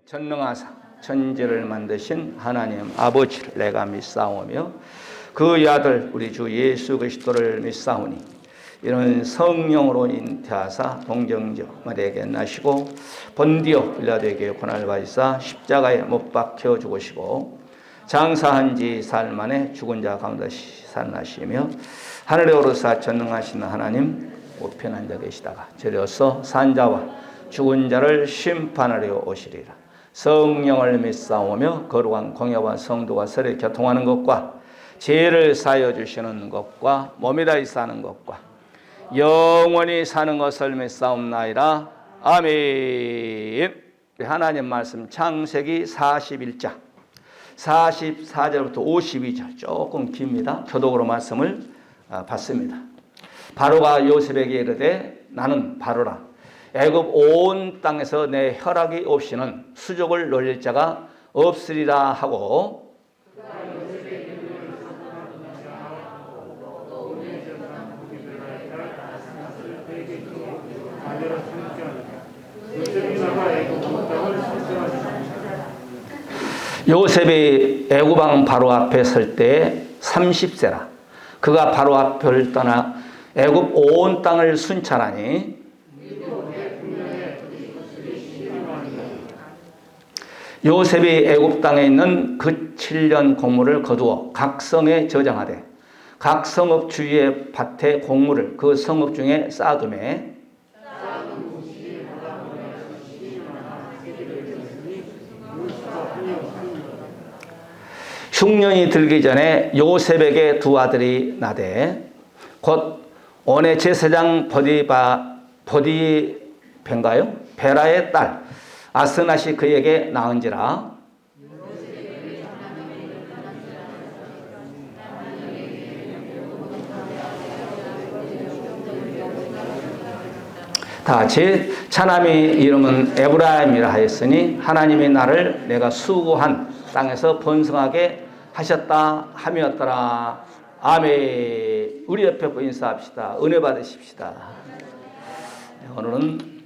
전능하사 천지를 만드신 하나님 아버지를 내가 믿사오며 그의 아들 우리 주 예수 그리스도를 믿사오니 이는 성령으로 잉태하사 동정녀 마리아에게 나시고 본디오 빌라도에게 고난을 받으사 십자가에 못 박혀 죽으시고 장사한 지 사흘 만에 죽은 자 가운데 살아나시며 하늘에 오르사 전능하신 하나님 우편한 자 계시다가 저리어서 산자와 죽은 자를 심판하려 오시리라. 성령을 믿사오며 거룩한 공회와 성도가 서로 교통하는 것과 죄를 사하여 주시는 것과 몸이 다히 사는 것과 영원히 사는 것을 믿사옵나이다. 아멘. 하나님 말씀 창세기 41장 44절부터 52절 조금 깁니다. 교독으로 말씀을 받습니다. 바로가 요셉에게 이르되 나는 바로라. 애굽 온 땅에서 내 허락이 없이는 수족을 놀릴 자가 없으리라 하고 요셉이 애굽 왕 바로 앞에 설 때 30세라. 그가 바로 앞을 떠나 애굽 온 땅을 순찰하니 요셉이 애굽 땅에 있는 그 7년 곡물을 거두어 각 성에 저장하되 각 성읍 주위의 밭에 곡물을 그 성읍 중에 쌓아두매 흉년이 들기 전에 요셉에게 두 아들이 나되 곧 원의 제사장 보디벤가요? 베라의 딸 아스낫이 그에게 낳은지라. 다 제 차남이 이름은 에브라임이라 하였으니 하나님이 나를 내가 수고한 땅에서 번성하게 하셨다 함이었더라. 아멘. 우리 옆에 보 인사합시다. 은혜 받으십시다. 오늘은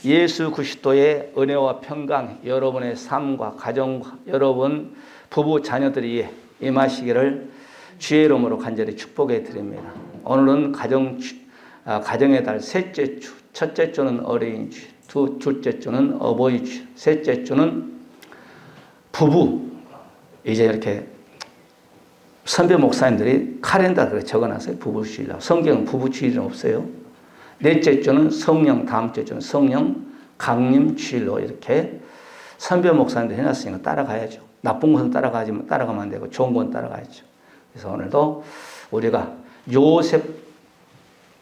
예수 그리스도의 은혜와 평강 여러분의 삶과 가정과 여러분 부부 자녀들이 임하시기를 주의 이름으로 간절히 축복해 드립니다. 오늘은 가정의 달 셋째 주, 첫째 주는 어린이 주, 둘째 주는 어버이 주, 셋째 주는 부부. 이제 이렇게 선배 목사님들이 카렌다에 적어놨어요. 부부 주일날. 성경은 부부 주일은 없어요. 넷째 주는 성령, 다음 주는 성령 강림 주일로 이렇게 선배 목사님들 해놨으니까 따라가야죠. 나쁜 것은 따라가면 안 되고 좋은 건 따라가야죠. 그래서 오늘도 우리가 요셉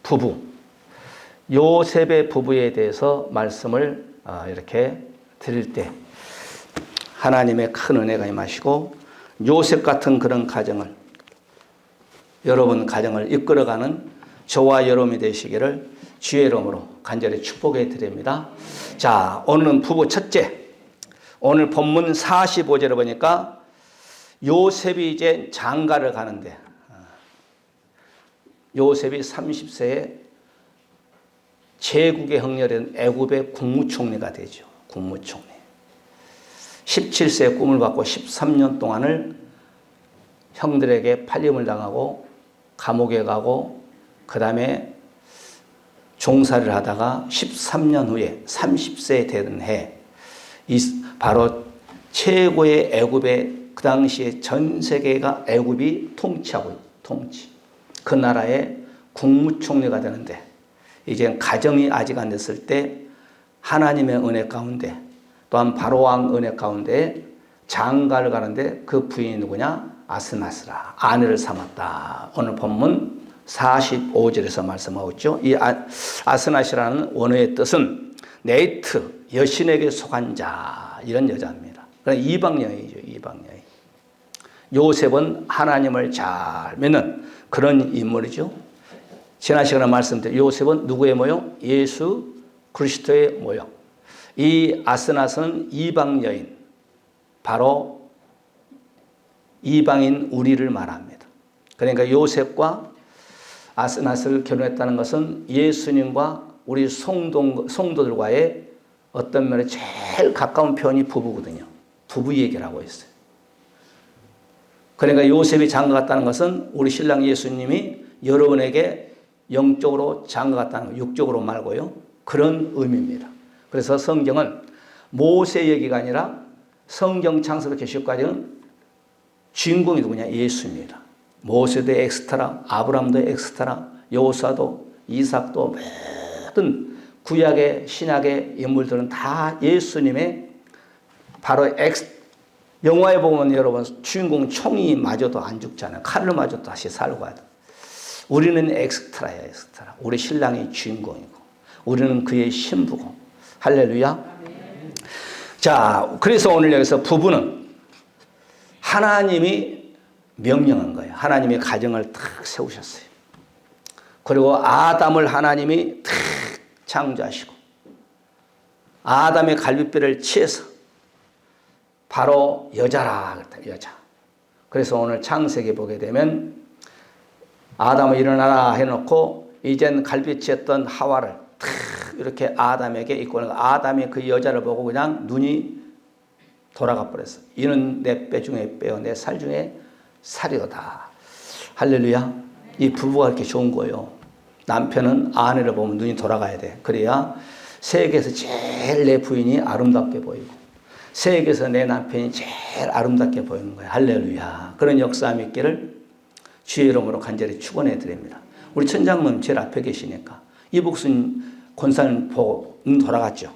부부, 요셉의 부부에 대해서 말씀을 이렇게 드릴 때 하나님의 큰 은혜가 임하시고 요셉 같은 그런 가정을 여러분 가정을 이끌어가는 저와 여러분이 되시기를 주의 이름으로 간절히 축복해 드립니다. 자, 오늘은 부부 첫째. 오늘 본문 45절에 보니까 요셉이 이제 장가를 가는데 요셉이 30세에 제국의 형렬인 애굽의 국무총리가 되죠. 국무총리. 17세에 꿈을 받고 13년 동안을 형들에게 팔림을 당하고 감옥에 가고 그 다음에 종살이를 하다가 13년 후에 30세에 되는 해 바로 최고의 애굽의 그 당시에 전 세계가 애굽이 통치 그 나라의 국무총리가 되는데 이제 가정이 아직 안 됐을 때 하나님의 은혜 가운데 또한 바로왕 은혜 가운데 장가를 가는데 그 부인이 누구냐? 아스나스라. 아내를 삼았다. 오늘 본문 45절에서 말씀하고 있죠. 이 아스나시라는 원어의 뜻은 네이트, 여신에게 속한 자 이런 여자입니다. 그러니까 이방 여인이죠. 이방 여인. 요셉은 하나님을 잘 믿는 그런 인물이죠. 지난 시간에 말씀드린 요셉은 누구의 모형? 예수 그리스도의 모형. 이 아스낫은 이방 여인, 바로 이방인 우리를 말합니다. 그러니까 요셉과 아스낫을 결혼했다는 것은 예수님과 우리 성도들과의 어떤 면에 제일 가까운 편이 부부거든요. 부부 얘기를 하고 있어요. 그러니까 요셉이 장가 갔다는 것은 우리 신랑 예수님이 여러분에게 영적으로 장가 갔다는 거, 육적으로 말고요. 그런 의미입니다. 그래서 성경은 모세 얘기가 아니라 성경 창세부터 계시록까지는 주인공이 누구냐? 예수입니다. 모세도 엑스트라, 아브라함도 엑스트라, 여호수아도, 이삭도 모든 구약의 신약의 인물들은 다 예수님의 바로 영화에 보면 여러분 주인공 총이 맞아도 안 죽잖아요. 칼로 맞아도 다시 살고 하죠. 우리는 엑스트라야, 엑스트라. 우리 신랑이 주인공이고 우리는 그의 신부고. 할렐루야. 자, 그래서 오늘 여기서 부부는 하나님이 명령한 거예요. 하나님이 가정을 탁 세우셨어요. 그리고 아담을 하나님이 탁 창조하시고 아담의 갈비뼈를 치해서 바로 여자라 그랬다. 여자. 그래서 오늘 창세기 보게 되면 아담을 일어나라 해놓고 이젠 갈비치했던 하와를 탁 이렇게 아담에게 이끌고 아담이 그 여자를 보고 그냥 눈이 돌아가 버렸어. 이는 내 뼈 중에 뼈, 내 살 중에 살이로다. 할렐루야. 이 부부가 이렇게 좋은 거예요. 남편은 아내를 보면 눈이 돌아가야 돼. 그래야 세계에서 제일 내 부인이 아름답게 보이고 세계에서 내 남편이 제일 아름답게 보이는 거예요. 할렐루야. 그런 역사함 있기를 주의 이름으로 간절히 축원해 드립니다. 우리 천장모님 제일 앞에 계시니까 이복순 권사님 보고 눈 돌아갔죠.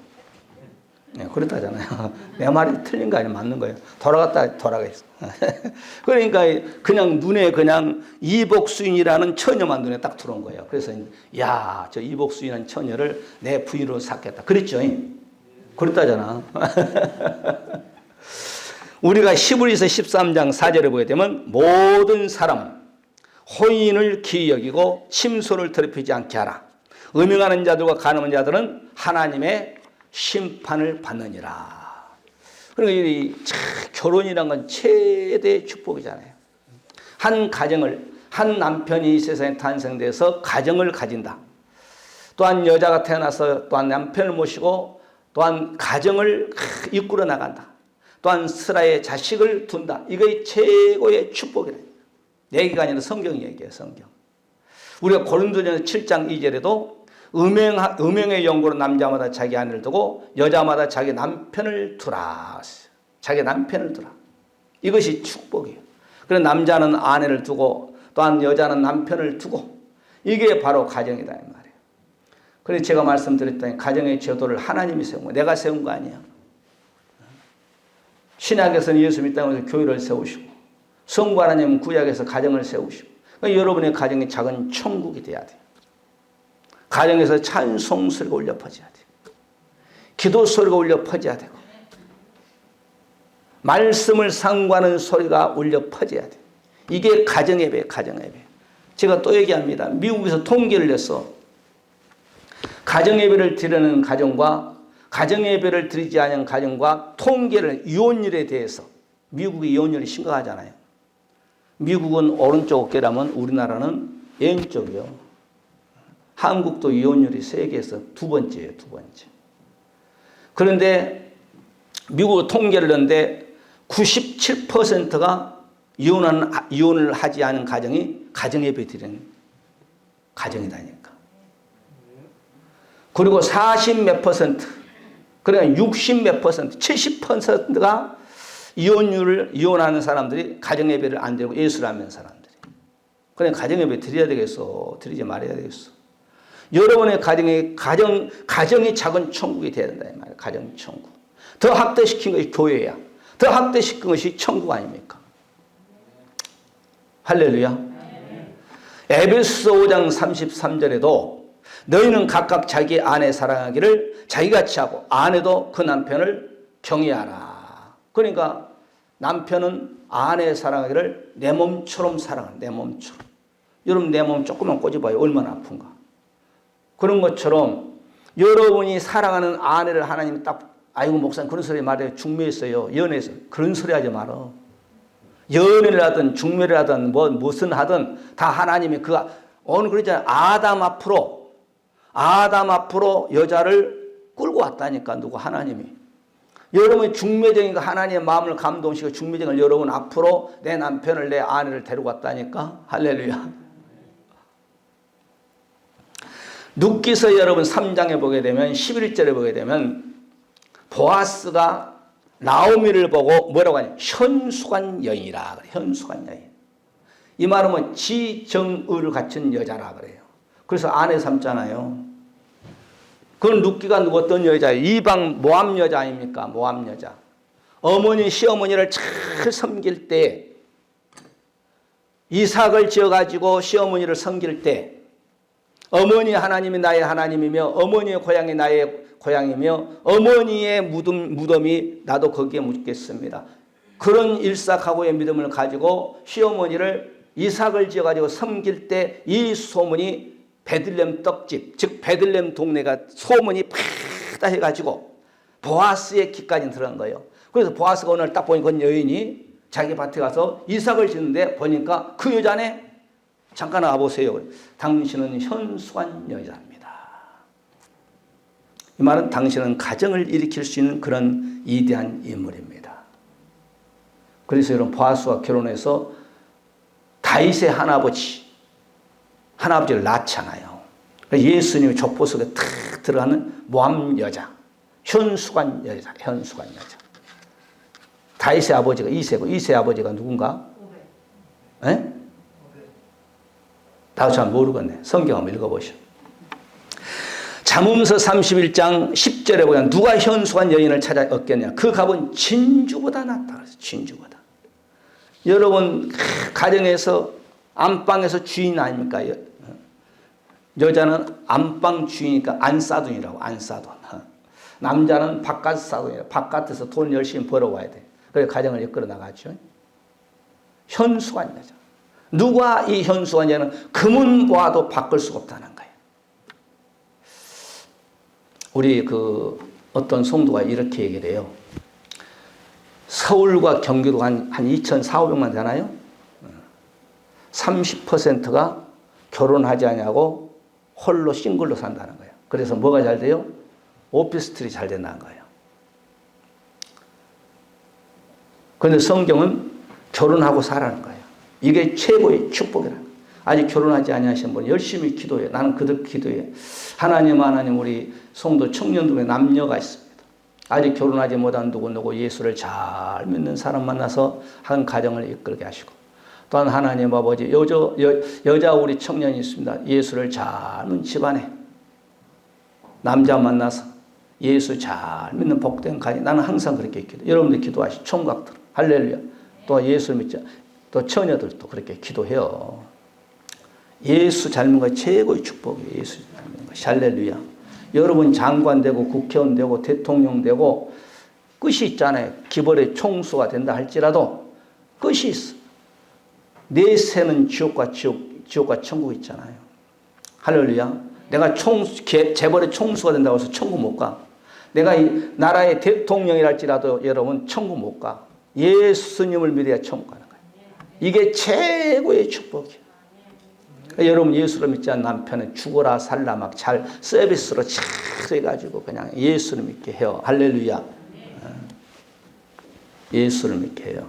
네, 그렇다잖아요. 내 말이 틀린 거 아니면 맞는 거예요. 돌아갔다 돌아가 있어. 그러니까 그냥 눈에 그냥 이복수인이라는 처녀만 눈에 딱 들어온 거예요. 그래서 야, 저 이복수인이라는 처녀를 내 부인으로 삼겠다. 그랬죠. 그렇다잖아. 우리가 히브리서 13장 4절에 보게 되면 모든 사람은 호인을 기이 여기고 침소를 더럽히지 않게 하라. 음행하는 자들과 간음하는 자들은 하나님의 심판을 받느니라. 그러니까 이 결혼이란 건 최대의 축복이잖아요. 한 가정을, 한 남편이 이 세상에 탄생돼서 가정을 가진다. 또한 여자가 태어나서 또한 남편을 모시고 또한 가정을 이끌어 나간다. 또한 스라의 자식을 둔다. 이게 최고의 축복이래. 내 얘기가 아니라 성경 얘기예요. 성경. 우리가 고린도전서 7장 2절에도 음행의 연고로 남자마다 자기 아내를 두고 여자마다 자기 남편을 두라. 자기 남편을 두라. 이것이 축복이에요. 그래서 남자는 아내를 두고 또한 여자는 남편을 두고 이게 바로 가정이다 이 말이에요. 그래서 제가 말씀드렸더니 가정의 제도를 하나님이 세운 거예요. 내가 세운 거 아니야. 신약에서는 예수 믿다고 해서 교회를 세우시고 성부 하나님은 구약에서 가정을 세우시고 그러니까 여러분의 가정이 작은 천국이 돼야 돼요. 가정에서 찬송 소리가 울려 퍼져야 돼요. 기도 소리가 울려 퍼져야 되고 말씀을 상고하는 소리가 울려 퍼져야 돼요. 이게 가정예배예요. 가정예배. 제가 또 얘기합니다. 미국에서 통계를 냈어. 가정예배를 드리는 가정과 가정예배를 드리지 않은 가정과 통계를 이혼율에 대해서 미국의 이혼율이 심각하잖아요. 미국은 오른쪽 어깨라면 우리나라는 왼쪽이요. 한국도 이혼율이 세계에서 두 번째예요. 두 번째. 그런데 미국 통계를 했는데 97%가 이혼을 하지 않은 가정이 가정예배 드리는 가정이다니까. 그리고 40 몇 퍼센트, 그러니까 60 몇 퍼센트, 70%가 이혼하는 사람들이 가정예배를 안 드리고 예수를 하는 사람들이. 그러니까 가정예배 드려야 되겠어? 드리지 말아야 되겠어? 여러분의 가정이 작은 천국이 돼야 된다 이 말이에요. 가정 천국. 더 확대시킨 것이 교회야. 더 확대시킨 것이 천국 아닙니까? 할렐루야. 에베소서 5장 33절에도 너희는 각각 자기 아내 사랑하기를 자기같이 하고 아내도 그 남편을 경외하라. 그러니까 남편은 아내 사랑하기를 내 몸처럼 사랑하는 내 몸처럼. 여러분 내 몸 조금만 꼬집어요. 얼마나 아픈가. 그런 것처럼 여러분이 사랑하는 아내를 하나님이 딱 아이고 목사님 그런 소리 말해요. 중매했어요. 연애에서. 그런 소리 하지 말어. 연애를 하든 중매를 하든 무슨 하든 다 하나님이 오늘 그러잖아요. 아담 앞으로 여자를 끌고 왔다니까, 누구? 하나님이. 여러분이 중매쟁이가 하나님의 마음을 감동시키고 중매쟁을 여러분 앞으로 내 남편을, 내 아내를 데리고 왔다니까. 할렐루야. 룻기서 여러분 3장에 보게 되면 11절에 보게 되면 보아스가 나오미를 보고 뭐라고 하냐? 현숙한 여인이라 그래. 현숙한 여인. 이 말은 뭐 지정의를 갖춘 여자라 그래요. 그래서 아내 삼잖아요. 그건 룻기가 누구 어떤 여자예요? 이방 모함 여자 아닙니까? 모함 여자. 어머니 시어머니를 잘 섬길 때, 이삭을 지어가지고 시어머니를 섬길 때, 어머니 하나님이 나의 하나님이며 어머니의 고향이 나의 고향이며 어머니의 무덤이 나도 거기에 묻겠습니다. 그런 일삭하고의 믿음을 가지고 시어머니를 이삭을 지어가지고 섬길 때 이 소문이 베들렘 떡집, 즉 베들렘 동네가 소문이 파다 해가지고 보아스의 귀까지 들어간 거예요. 그래서 보아스가 오늘 딱 보니까 그 여인이 자기 밭에 가서 이삭을 짓는데 보니까 그 여자네. 잠깐 와보세요. 당신은 현숙한 여자입니다. 이 말은 당신은 가정을 일으킬 수 있는 그런 위대한 인물입니다. 그래서 여러분 보아스와 결혼해서 다윗의 할아버지를 낳잖아요. 예수님의 족보 속에 탁 들어가는 모함 여자, 현숙한 여자, 현숙한 여자. 다윗의 아버지가 이세고 이세의 아버지가 누군가? 예? 나도 잘 모르겠네. 성경 한번 읽어보시오. 잠언서 31장 10절에 보면 누가 현숙한 여인을 찾아 얻겠냐. 그 값은 진주보다 낫다. 진주보다. 여러분 가정에서 안방에서 주인 아닙니까? 여자는 안방 주인이니까 안싸돈이라고. 안싸돈. 남자는 바깥 싸돈이라고. 바깥에서 돈 열심히 벌어와야 돼. 그래서 가정을 이끌어 나가죠. 현숙한 여자. 누가 이 현숙한 여자는 금은 보아도 바꿀 수가 없다는 거예요. 우리 어떤 성도가 이렇게 얘기를 해요. 서울과 경기도 한 2,400만 되나요? 30%가 결혼하지 않냐고 홀로 싱글로 산다는 거예요. 그래서 뭐가 잘 돼요? 오피스텔이 잘 된다는 거예요. 그런데 성경은 결혼하고 살라는 거예요. 이게 최고의 축복이라. 아직 결혼하지 아니하신 분 열심히 기도해. 나는 그들 기도해. 하나님 우리 성도 청년들의 남녀가 있습니다. 아직 결혼하지 못한 누구 예수를 잘 믿는 사람 만나서 한 가정을 이끌게 하시고, 또한 하나님 아버지 여자 우리 청년이 있습니다. 예수를 잘 믿는 집안에 남자 만나서 예수 잘 믿는 복된 가정. 나는 항상 그렇게 기도. 여러분들 기도하시. 총각들 할렐루야. 또 예수 믿자. 또 처녀들도 그렇게 기도해요. 예수 잘 믿는 거 최고의 축복이에요. 예수 잘 믿는 거. 할렐루야. 여러분 장관 되고 국회의원 되고 대통령 되고 끝이 있잖아요. 기벌의 총수가 된다 할지라도 끝이 있어. 내세는 지옥과 천국 있잖아요. 할렐루야. 내가 재벌의 총수가 된다고 해서 천국 못 가. 내가 이 나라의 대통령이랄지라도 여러분 천국 못 가. 예수님을 믿어야 천국 가는 거예요. 이게 최고의 축복이에요. 여러분 예수를 믿지 않는 남편은 죽어라 살라 막 잘 서비스로 잘 해가지고 그냥 예수를 믿게 해요. 할렐루야. 예수를 믿게 해요.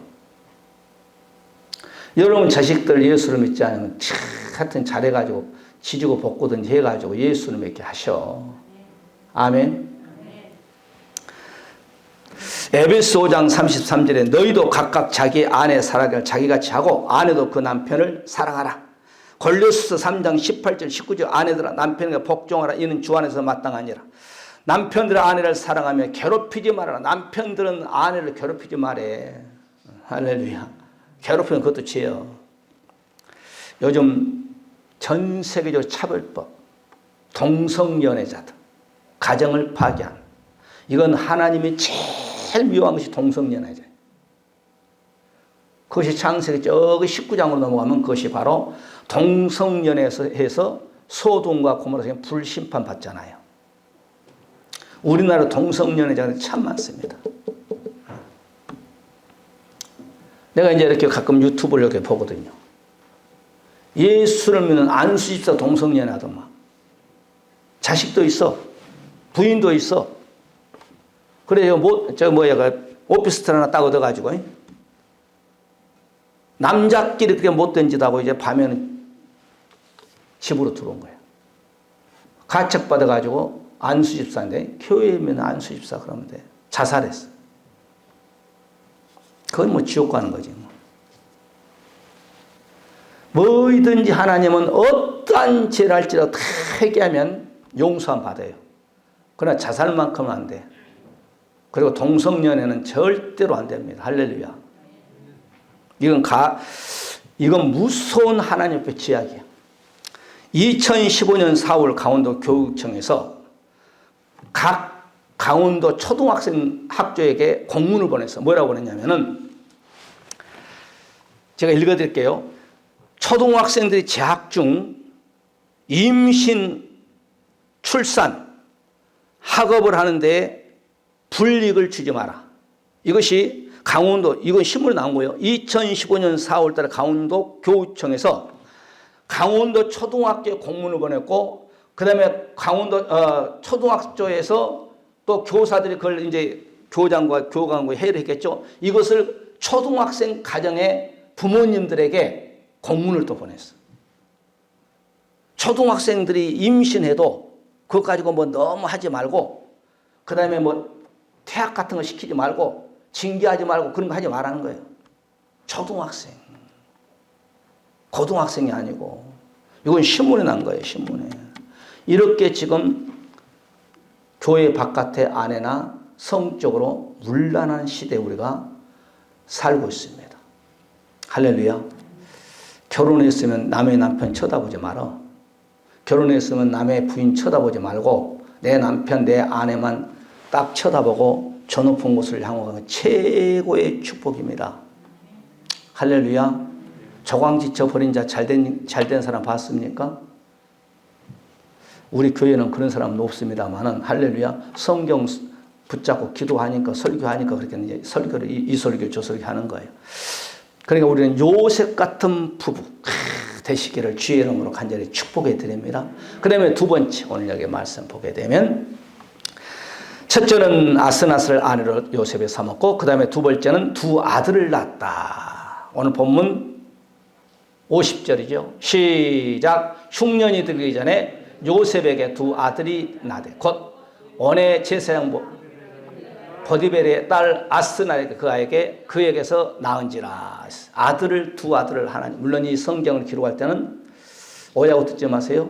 여러분 자식들 예수를 믿지 않으면 하여튼 잘해가지고 지지고 볶고든지 해가지고 예수를 믿게 하셔. 아멘. 에베소 5장 33절에 너희도 각각 자기 아내 사랑을 자기같이 하고 아내도 그 남편을 사랑하라. 골로새 3장 18절 19절 아내들아 남편에게 복종하라. 이는 주 안에서 마땅하니라. 남편들의 아내를 사랑하며 괴롭히지 말아라. 남편들은 아내를 괴롭히지 말해. 할렐루야. 괴롭히면 그것도 죄요. 요즘 전 세계적 차별법, 동성연애자들, 가정을 파괴한, 이건 하나님이 제일 미워한 것이 동성연애자. 그것이 창세기 저기 19장으로 넘어가면 그것이 바로 동성연애에서 해서 소돔과 고모라에서 불심판 받잖아요. 우리나라 동성연애자가 참 많습니다. 내가 이제 이렇게 가끔 유튜브를 이렇게 보거든요. 예수를 믿는 안수집사 동성연애하더만. 자식도 있어. 부인도 있어. 그래요. 오피스텔 하나 딱 얻어가지고 남자끼리 그렇게 못된 짓 하고 이제 밤에는 집으로 들어온 거예요. 가책받아가지고 안수집사인데 교회면 안수집사 그러면 돼. 자살했어. 그건 뭐 지옥 가는 거지. 뭐든지 하나님은 어떠한 죄를 할지라도 다 회개하면 용서함 받아요. 그러나 자살만큼은 안 돼. 그리고 동성연애는 절대로 안 됩니다. 할렐루야. 이건 무서운 하나님 앞에 죄악이야. 2015년 4월 강원도 교육청에서 각 강원도 초등학생 학교에게 공문을 보냈어. 뭐라고 보냈냐면은 제가 읽어드릴게요. 초등학생들이 재학 중 임신, 출산, 학업을 하는데 불이익을 주지 마라. 이것이 강원도, 이건 신문에 나온 거예요. 2015년 4월 달에 강원도 교육청에서 강원도 초등학교에 공문을 보냈고, 그 다음에 강원도 초등학교에서 또 교사들이 그걸 이제 교장과 교감과 회의를 했겠죠. 이것을 초등학생 가정의 부모님들에게 공문을 또 보냈어. 초등학생들이 임신해도 그것 가지고 뭐 너무 하지 말고, 그 다음에 뭐 퇴학 같은 거 시키지 말고, 징계하지 말고 그런 거 하지 말라는 거예요. 초등학생. 고등학생이 아니고. 이건 신문에 난 거예요. 신문에. 이렇게 지금 교회 바깥의 아내나 성적으로 문란한 시대에 우리가 살고 있습니다. 할렐루야. 결혼했으면 남의 남편 쳐다보지 마라. 결혼했으면 남의 부인 쳐다보지 말고 내 남편, 내 아내만 딱 쳐다보고 저 높은 곳을 향하는 건 최고의 축복입니다. 할렐루야. 조광지쳐 버린 자 잘된 사람 봤습니까? 우리 교회는 그런 사람은 없습니다만은 할렐루야. 성경 붙잡고 기도하니까 설교하니까 그렇게 이제 설교를 이 설교 저 설교 하는 거예요. 그러니까 우리는 요셉 같은 부부 되시기를 주의 이름으로 간절히 축복해 드립니다. 그 다음에 두 번째 오늘 여기 말씀 보게 되면 첫째는 아스나스를 아내로 요셉에 삼았고 그 다음에 두 번째는 두 아들을 낳았다. 오늘 본문 50절이죠. 시작. 흉년이 들기 전에 요셉에게 두 아들이 나되 곧 원의 제사장 보디벨의 딸 아스나에게 그에게서 낳은지라. 두 아들을 하나님. 물론 이 성경을 기록할 때는 오해하고 듣지 마세요.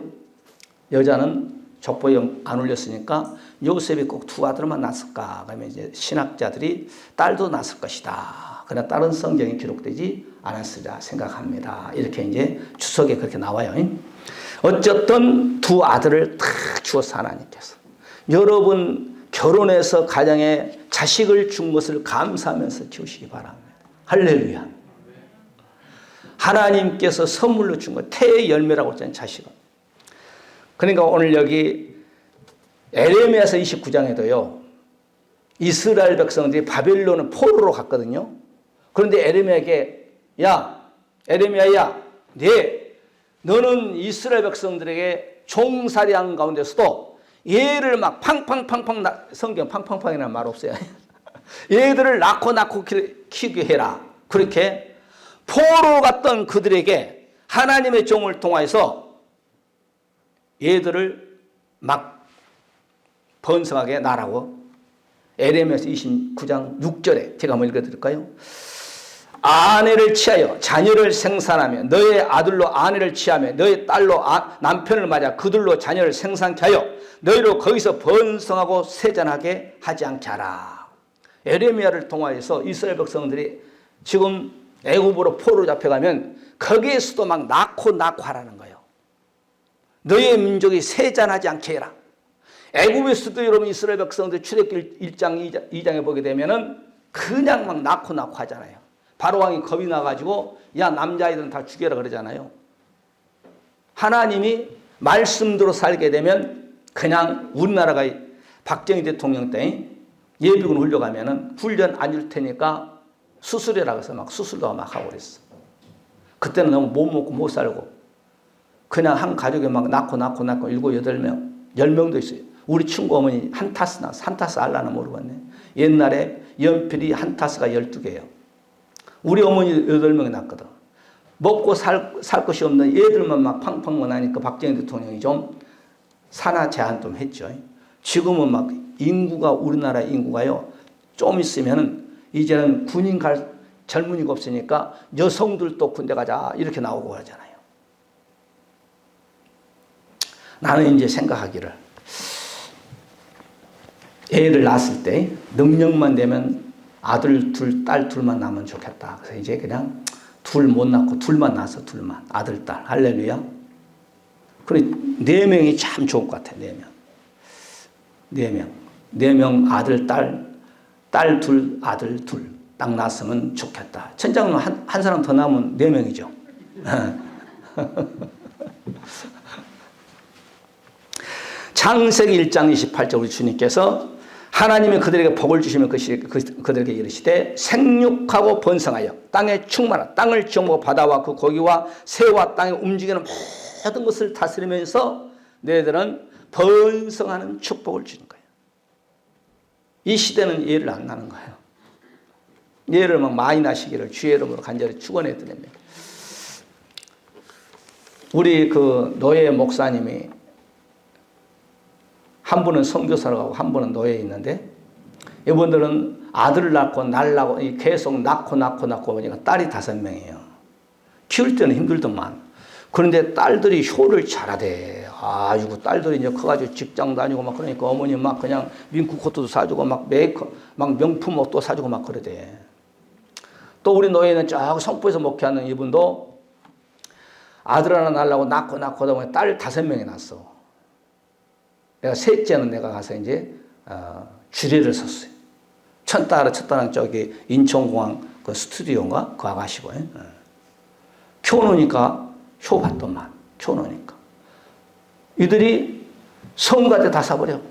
여자는 족보에 안 올렸으니까 요셉이 꼭 두 아들만 낳았을까? 그러면 이제 신학자들이 딸도 낳았을 것이다. 그러나 다른 성경이 기록되지 않았으리라 생각합니다. 이렇게 이제 주석에 그렇게 나와요. 어쨌든 두 아들을 다 주었어 하나님께서. 여러분 결혼해서 가정에 자식을 준 것을 감사하면서 키우시기 바랍니다. 할렐루야. 하나님께서 선물로 준 것, 태의 열매라고 했잖아요, 자식은. 그러니까 오늘 여기 에레미야서 29장에도요. 이스라엘 백성들이 바벨론을 포로로 갔거든요. 그런데 에레미야에게 에레미야야, 너는 이스라엘 백성들에게 종살이한 가운데서도 얘를 막 팡팡팡팡 성경 팡팡팡이라는 말 없어요. 얘들을 낳고 키우게 해라. 그렇게 포로 갔던 그들에게 하나님의 종을 통하여서 얘들을 막 번성하게 나라고 에레미야서 29장 6절에 제가 한번 읽어드릴까요? 아내를 취하여 자녀를 생산하며 너의 아들로 아내를 취하며 너의 딸로 남편을 맞아 그들로 자녀를 생산케 하여 너희로 거기서 번성하고 세잔하게 하지 않게 하라. 에레미야를 통하여서 이스라엘 백성들이 지금 애굽으로 포로 잡혀가면 거기에서도 막 낳고 하라는 거예요. 너의 민족이 세잔하지 않게 해라. 애굽에서도 여러분 이스라엘 백성들 출애굽기 1장 2장에 보게 되면은 그냥 막 낳고 하잖아요. 바로왕이 겁이 나가지고 야 남자아이들은 다 죽여라 그러잖아요. 하나님이 말씀대로 살게 되면 그냥 우리나라가 박정희 대통령 때 예비군 훈련가면은 훈련 안 줄 테니까 수술해라 그래서 막 수술도 막 하고 그랬어. 그때는 너무 못 먹고 못 살고 그냥 한 가족에 막 낳고 7, 8명 10명도 있어요. 우리 친구 어머니 한 타스 나왔어. 한 타스 알라나 모르겠네. 옛날에 연필이 한 타스가 12개예요. 우리 어머니 8명이 낳거든. 먹고 살 것이 없는 얘들만 막 팡팡 나니까 박정희 대통령이 좀 산하 제한 좀 했죠. 지금은 막 인구가, 우리나라 인구가요, 좀 있으면은 이제는 군인 갈 젊은이가 없으니까 여성들도 군대 가자 이렇게 나오고 그러잖아요. 나는 이제 생각하기를 애를 낳았을 때 능력만 되면 아들 둘, 딸 둘만 낳으면 좋겠다. 그래서 이제 그냥 둘 못 낳고 둘만 낳았어. 둘만. 아들, 딸. 할렐루야. 그래 4명이 참 좋을 것 같아. 4명. 4명. 4명 아들, 딸 둘, 아들 둘. 딱 낳았으면 좋겠다. 천장은 한 사람 더 낳으면 4명이죠. 창세기 1장 28절 우리 주님께서 하나님이 그들에게 복을 주시면 그들에게 이르시되 생육하고 번성하여 땅에 충만하라. 땅을 지어먹고 바다와 그 고기와 새와 땅에 움직이는 모든 것을 다스리면서 너희들은 번성하는 축복을 주는 거예요. 이 시대는 예를 안 나는 거예요. 예를 막 많이 나시기를 주의 이름으로 간절히 축원해 드립니다. 우리 그 노예 목사님이 한 분은 선교사로 가고 한 분은 노예에 있는데 이분들은 아들을 낳고 낳으려고 계속 낳고 보니까 딸이 5명이에요. 키울 때는 힘들더만. 그런데 딸들이 효를 잘하대. 아이고 딸들이 이제 커가지고 직장 다니고 막 그러니까 어머니 막 그냥 민국 코트도 사주고 막 메이크업 막 명품 옷도 사주고 막 그러대. 또 우리 노예는 쫙 성포에서 목회하는 이분도 아들 하나 낳으려고 낳고 하다 보니 딸 5명이 낳았어. 내가 셋째는 내가 가서 이제 주례를 섰어요. 첫딸은 저기 인천공항 그 스튜디오인가 그 아가씨고 키워놓으니까 효 받더만. 키워놓으니까 이들이 성가대 다 사버려.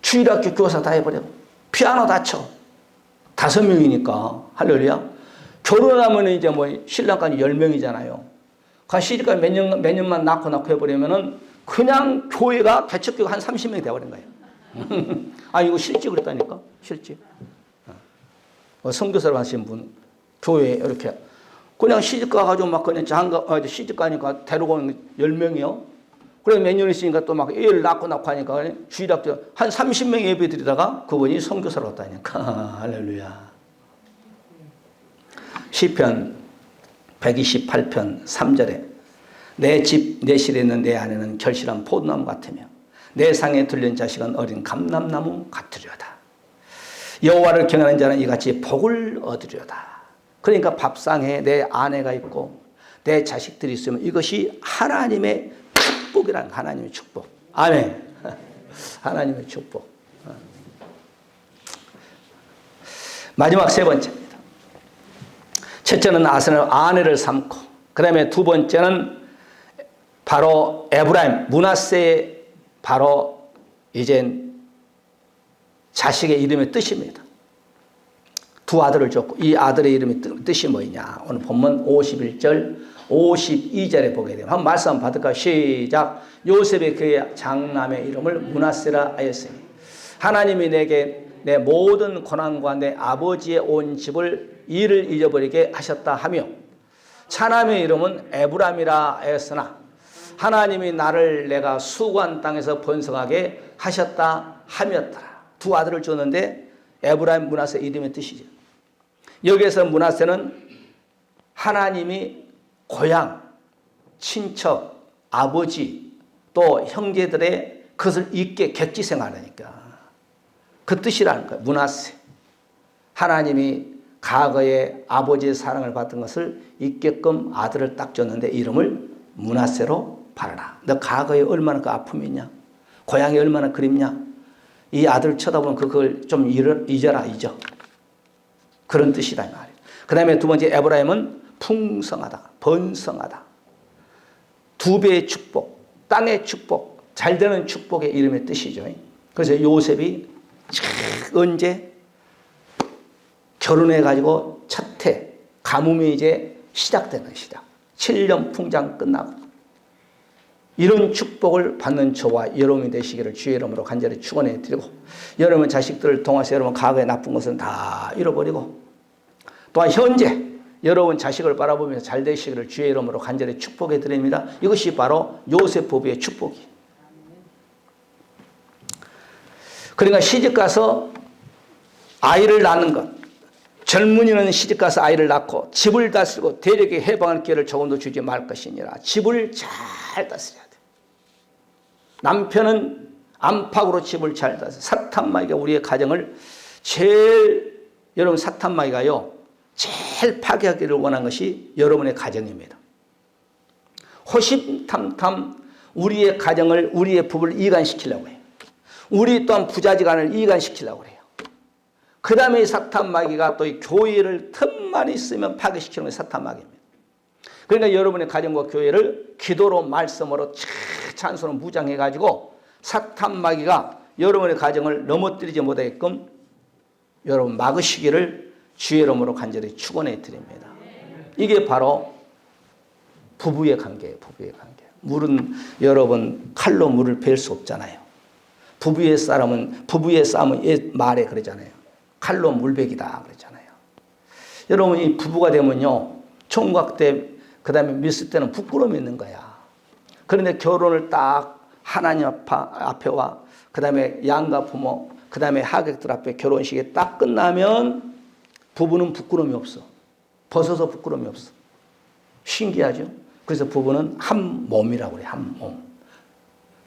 주일학교 교사 다 해버려. 피아노 다 쳐. 5명이니까 할렐루야. 결혼하면 이제 뭐 신랑까지 10명이잖아요. 그 시집까지 몇 년만 낳고 해버리면은 그냥 교회가 개척교회가 한 30명이 되어버린 거예요. 아, 이거 실제 그랬다니까? 실제. 선교사를 하신 분, 교회에 이렇게. 그냥 시집 가가지고 막 그냥 시집 가니까 데려오는 10명이요. 그래 몇 년 있으니까 또 막 애를 낳고 하니까 주일학교 한 30명의 예배 드리다가 그분이 선교사로 왔다니까. 할렐루야. 시편 128편 3절에 내 집, 내 실에 있는 내 안에는 결실한 포도나무 같으며 내 상에 들린 자식은 어린 감람나무 같으려다. 여호와를 경외하는 자는 이같이 복을 얻으려다. 그러니까 밥상에 내 아내가 있고 내 자식들이 있으면 이것이 하나님의 축복이란 하나님의 축복. 아멘. 하나님의 축복. 마지막 3번째입니다. 첫째는 아내를 삼고 그 다음에 2번째는 바로 에브라임, 므낫세의 바로 이제 자식의 이름의 뜻입니다. 2 아들을 줬고 이 아들의 이름의 뜻이 뭐냐? 오늘 본문 51절, 52절에 보게 되면 한번 말씀 한번 받을까요? 시작. 요셉의 그의 장남의 이름을 므낫세라 하였으니 하나님이 내게 내 모든 고난과 내 아버지의 온 집을 이를 잊어버리게 하셨다 하며 차남의 이름은 에브람이라 하였으나 하나님이 나를 내가 수고한 땅에서 번성하게 하셨다 하였더라. 2 아들을 줬는데 에브라임 므낫세 이름의 뜻이죠. 여기에서 므낫세는 하나님이 고향, 친척, 아버지 또 형제들의 그것을 잊게 객지생활하니까 그 뜻이라는 거예요. 므낫세. 하나님이 과거에 아버지의 사랑을 받은 것을 잊게끔 아들을 딱 줬는데 이름을 므낫세로 바라라. 너 과거에 얼마나 그 아픔이 있냐? 고향이 얼마나 그립냐? 이 아들을 쳐다보면 그걸 좀 잊어라. 그런 뜻이다 이 말이에요. 그 다음에 2번째 에브라임은 풍성하다. 번성하다. 2배의 축복. 땅의 축복. 잘되는 축복의 이름의 뜻이죠. 그래서 요셉이 언제 결혼해가지고 첫 해 가뭄이 이제 시작되는 시작. 7년 풍장 끝나고 이런 축복을 받는 저와 여러분이 되시기를 주의 이름으로 간절히 축원해 드리고, 여러분 자식들을 통해서 여러분 과거의 나쁜 것은 다 잃어버리고, 또한 현재 여러분 자식을 바라보면서 잘 되시기를 주의 이름으로 간절히 축복해 드립니다. 이것이 바로 요셉 부부의 축복이에요. 그러니까 시집가서 아이를 낳는 것, 젊은이는 시집가서 아이를 낳고 집을 다스리고 대적에 해방할 기회를 조금도 주지 말 것이니라. 집을 잘 다스려야 돼. 남편은 안팎으로 집을 잘 다스려. 사탄마귀가 우리의 가정을 제일, 여러분 사탄마귀가요 제일 파괴하기를 원한 것이 여러분의 가정입니다. 호심탐탐 우리의 가정을, 우리의 부부를 이간시키려고 해요. 우리 또한 부자지간을 이간시키려고 해요. 그 다음에 사탄마귀가 또 이 교회를 틈만 있으면 파괴시키는 게 사탄마귀입니다. 그러니까 여러분의 가정과 교회를 기도로, 말씀으로 찬송으로 무장해가지고 사탄마귀가 여러분의 가정을 넘어뜨리지 못하게끔 여러분 막으시기를 주의 이름으로 간절히 축원해 드립니다. 이게 바로 부부의 관계예요. 부부의 관계. 물은 여러분 칼로 물을 벨 수 없잖아요. 부부의 싸움은 말에 그러잖아요. 칼로 물베기다 그러잖아요. 여러분 이 부부가 되면요 총각 때, 그 다음에 미스 때는 부끄러움이 있는 거야. 그런데 결혼을 딱 하나님 앞에와 그 다음에 양가 부모, 그 다음에 하객들 앞에 결혼식이 딱 끝나면 부부는 부끄러움이 없어. 벗어서 부끄러움이 없어. 신기하죠? 그래서 부부는 한 몸이라고 그래요. 한 몸.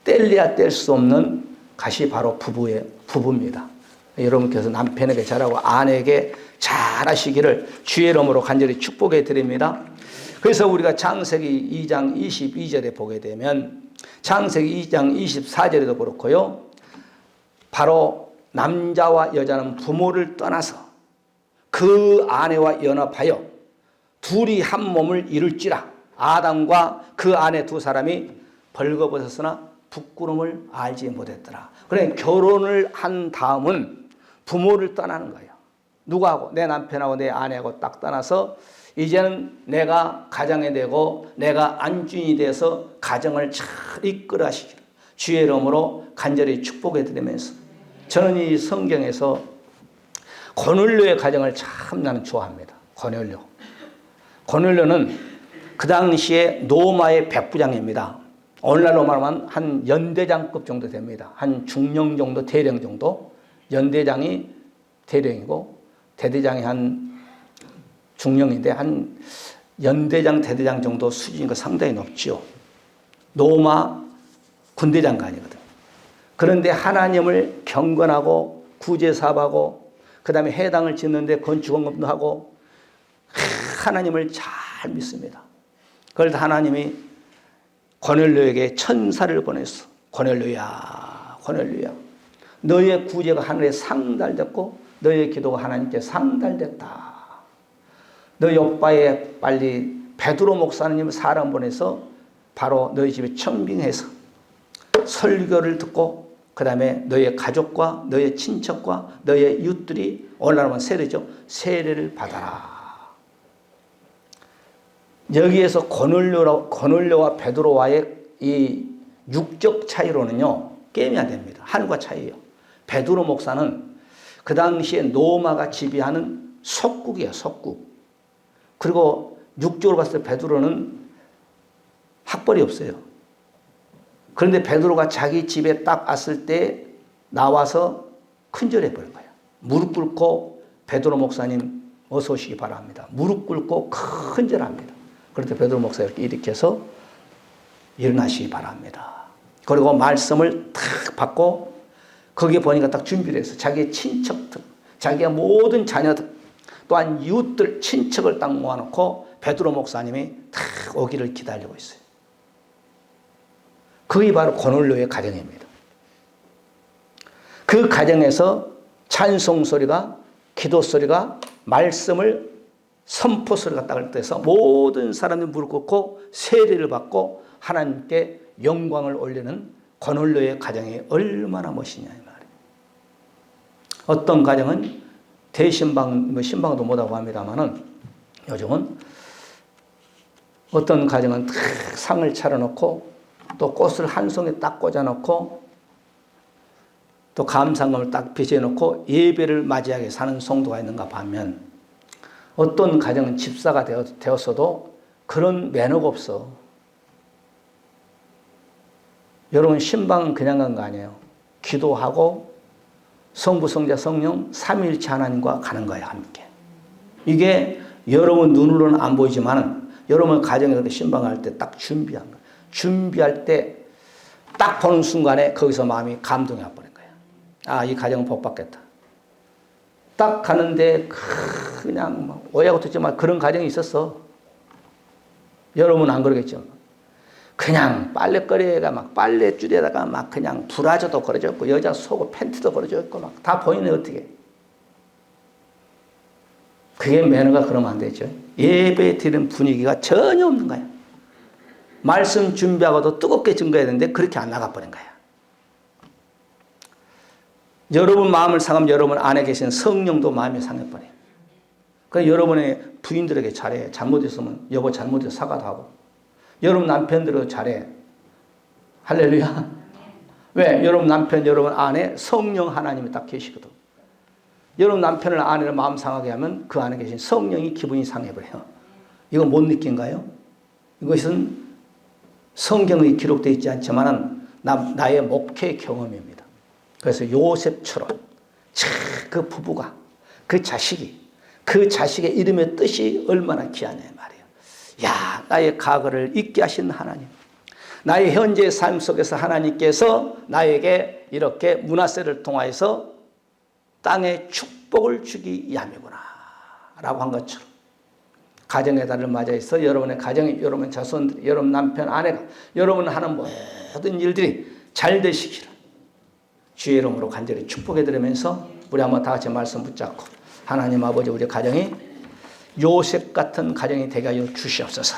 뗄래야 뗄 수 없는 것이 바로 부부입니다. 여러분께서 남편에게 잘하고 아내에게 잘하시기를 주의 이름으로 간절히 축복해 드립니다. 그래서 우리가 창세기 2장 22절에 보게 되면 창세기 2장 24절에도 그렇고요. 바로 남자와 여자는 부모를 떠나서 그 아내와 연합하여 둘이 한 몸을 이룰지라. 아담과 그 아내 두 사람이 벌거벗었으나 부끄러움을 알지 못했더라. 그러니까 결혼을 한 다음은 부모를 떠나는 거예요. 누구하고? 내 남편하고 내 아내하고 딱 떠나서 이제는 내가 가장이 되고 내가 안주인이 돼서 가정을 잘 이끌어 가시기를 주의 이름으로 간절히 축복해 드리면서, 저는 이 성경에서 고넬료의 가정을 참 나는 좋아합니다. 고넬료는 그 당시에 로마의 백부장입니다. 오늘날로 말하면 한 연대장급 정도 됩니다. 한 중령 정도, 대령 정도. 연대장이 대령이고 대대장이 한 중령인데 한 연대장, 대대장 정도 수준이니까 상당히 높지요. 로마 군대장관이거든. 그런데 하나님을 경건하고 구제사업하고 그 다음에 해당을 짓는데 건축원금도 하고 하나님을 잘 믿습니다. 그래서 하나님이 고넬료에게 천사를 보냈어. 고넬료야, 너의 구제가 하늘에 상달됐고 너의 기도가 하나님께 상달됐다. 너희 오빠에 빨리 베드로 목사님 사람 보내서 바로 너희 집에 청빙해서 설교를 듣고 그 다음에 너의 가족과 너의 친척과 너의 이웃들이 오늘날은 세례죠. 세례를 받아라. 여기에서 고넬료와 베드로와의 이 육적 차이로는요 게임이 안 됩니다. 하늘과 차이예요. 베드로 목사는 그 당시에 로마가 지배하는 속국이에요. 속국. 그리고 육적으로 봤을 때 베드로는 학벌이 없어요. 그런데 베드로가 자기 집에 딱 왔을 때 나와서 큰절해 버린 거예요. 무릎 꿇고 베드로 목사님 어서 오시기 바랍니다. 무릎 꿇고 큰절합니다. 그럴 때 베드로 목사 이렇게 일으켜서 일어나시기 바랍니다. 그리고 말씀을 탁 받고 거기에 보니까 딱 준비를 해서 자기의 친척들, 자기의 모든 자녀들, 또한 이웃들, 친척을 딱 모아놓고 베드로 목사님이 탁 오기를 기다리고 있어요. 그게 바로 고넬료의 가정입니다. 그 가정에서 찬송 소리가, 기도 소리가, 말씀을 선포 소리가 딱 떼서 모든 사람들이 무릎 꿇고 세례를 받고 하나님께 영광을 올리는 고넬료의 가정이 얼마나 멋있냐 이 말이에요. 어떤 가정은 대신방, 신방도 못하고 합니다만은 요즘은 어떤 가정은 상을 차려놓고 또 꽃을 한 송이 딱 꽂아놓고 또 감상금을 딱 빚어놓고 예배를 맞이하게 사는 성도가 있는가 하면 어떤 가정은 집사가 되었어도 그런 매너가 없어. 여러분 신방은 그냥 간 거 아니에요. 기도하고 성부, 성자, 성령 삼위일체 하나님과 가는 거야 함께. 이게 여러분 눈으로는 안 보이지만 여러분 가정에 신방할 때 딱 준비한 거야. 준비할 때 딱 보는 순간에 거기서 마음이 감동이 와버린 거야. 아, 이 가정은 복 받겠다. 딱 가는데 그냥 막 오해하고 듣지 말 그런 가정이 있었어. 여러분 안 그러겠죠. 그냥 빨래거리에가 막 빨래줄에다가 막 그냥 브라자도 걸어져 있고 여자 속옷 팬티도 걸어져 있고 막 다 보이네 어떻게. 그게 매너가 그러면 안 되죠. 예배 드리는 분위기가 전혀 없는 거야. 말씀 준비하고도 뜨겁게 증거해야 되는데 그렇게 안 나가버린 거야. 여러분 마음을 상하면 여러분 안에 계신 성령도 마음이 상해버려요. 그러니까 여러분의 부인들에게 잘해. 잘못했으면 여보 잘못해서 사과도 하고. 여러분 남편들도 잘해. 할렐루야. 왜? 여러분 남편 여러분 안에 성령 하나님이 딱 계시거든. 여러분 남편을 아내를 마음 상하게 하면 그 안에 계신 성령이 기분이 상해버려요. 이거 못 느낀가요? 이것은 성경에 기록되어 있지 않지만 나의 목회 경험입니다. 그래서 요셉처럼 그 부부가 그 자식의 이름의 뜻이 얼마나 귀하냐 말이에요. 야, 나의 과거를 잊게 하신 하나님, 나의 현재의 삶 속에서 하나님께서 나에게 이렇게 므낫세를 통하여서 땅에 축복을 주기 위함이구나 라고 한 것처럼 가정의 달을 맞이해서 여러분의 가정이, 여러분 자손들이, 여러분 남편, 아내가 여러분 하는 모든 일들이 잘 되시기를 주의 이름으로 간절히 축복해 드리면서 우리 한번 다 같이 말씀 붙잡고 하나님 아버지 우리 가정이 요셉 같은 가정이 되게 하여 주시옵소서.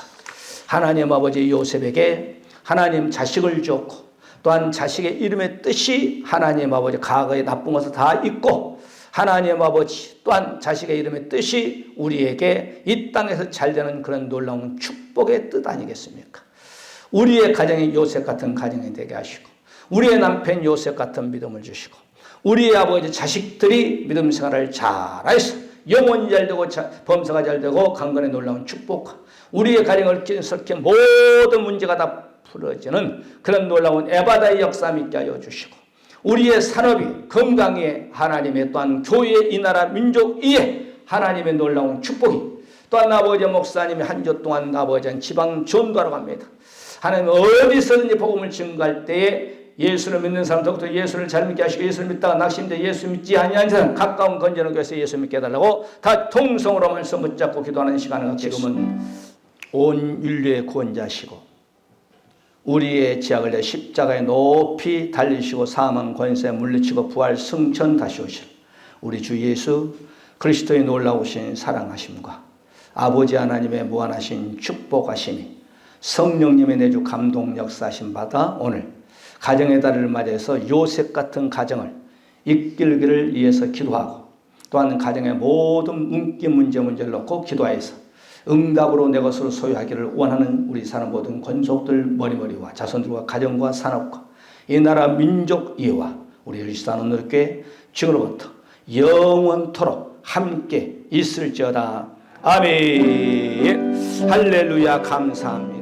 하나님 아버지 요셉에게 하나님 자식을 주었고 또한 자식의 이름의 뜻이 하나님 아버지 과거의 나쁜 것을 다 잊고 하나님 아버지 또한 자식의 이름의 뜻이 우리에게 이 땅에서 잘 되는 그런 놀라운 축복의 뜻 아니겠습니까? 우리의 가정이 요셉 같은 가정이 되게 하시고 우리의 남편 요셉 같은 믿음을 주시고 우리의 아버지 자식들이 믿음 생활을 잘하여서 영혼이 잘 되고 범사가 잘 되고 강건의 놀라운 축복과 우리의 가정을 끼어설게 모든 문제가 다 풀어지는 그런 놀라운 에바다의 역사 믿게 하여 주시고 우리의 산업이 건강에 하나님의 또한 교회 이 나라 민족 위에 하나님의 놀라운 축복이 또한 아버지 목사님이 한 주 동안 아버지 지방 전도하러 갑니다. 하나님 어디서든지 복음을 증거할 때에 예수를 믿는 사람 더욱더 예수를 잘 믿게 하시고 예수를 믿다가 낙심돼 예수 믿지 아니한 사람 가까운 건전한 교회에서 예수 믿게 해달라고 다 통성으로 말씀 붙잡고 기도하는 시간을 지금은 온 인류의 구원자시고 우리의 지약을 내 십자가에 높이 달리시고 사망 권세 물리치고 부활 승천 다시 오실 우리 주 예수 그리스도의 놀라우신 사랑하심과 아버지 하나님의 무한하신 축복하심이 성령님의 내주 감동 역사하심 받아 오늘 가정의 달을 맞이해서 요셉 같은 가정을 이끌기를 위해서 기도하고 또한 가정의 모든 문기 문제를 놓고 기도하여서 응답으로 내 것으로 소유하기를 원하는 우리 사람 모든 권속들 머리머리와 자손들과 가정과 산업과 이 나라 민족 이해와 우리 일산오늘교회 지금으로부터 영원토록 함께 있을지어다. 아멘. 할렐루야. 감사합니다.